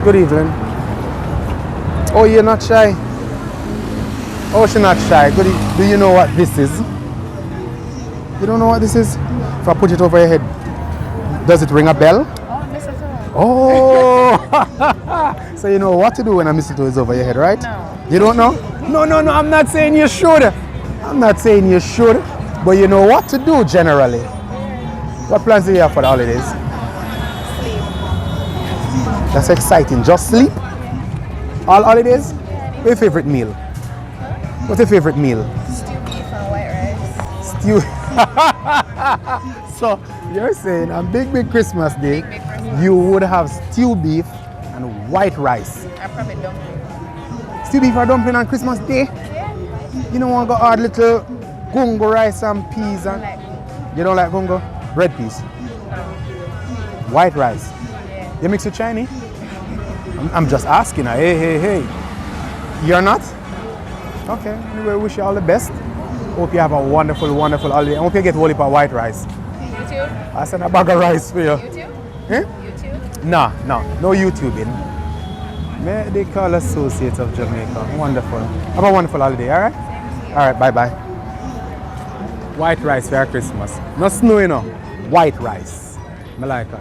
Good evening. Oh, you're not shy? Oh, she's not shy. Do you know what this is? You don't know what this is? If I put it over your head, does it ring a bell? Oh, mistletoe. Oh! So you know what to do when a mistletoe is over your head, right? No. You don't know? No, no, no, I'm not saying you should. I'm not saying you should. But you know what to do generally. What plans do you have for the holidays? Sleep. That's exciting. Just sleep? All holidays? What's your favorite meal? What's your favorite meal? Stew beef and white rice. Stew. So you're saying on big Christmas day, Big Christmas. you would have stew beef and white rice. I probably dumpling. Stew beef or dumpling on Christmas day? Yeah. You don't want to go add little gungo rice and peas and Like, you don't like gungo? Red peas. no. White rice. Yeah. You mix with Chinese? I'm just asking. Hey. You're not? Okay. Anyway, wish you all the best. Hope you have a wonderful holiday. I hope you get a whole heap of white rice. YouTube? I send a bag of rice for you. YouTube? Eh? YouTube? No YouTubing. Medical Associates of Jamaica. Wonderful. Have a wonderful holiday, alright? Alright, bye. White rice for Christmas. Not snow, you know. White rice. I like her.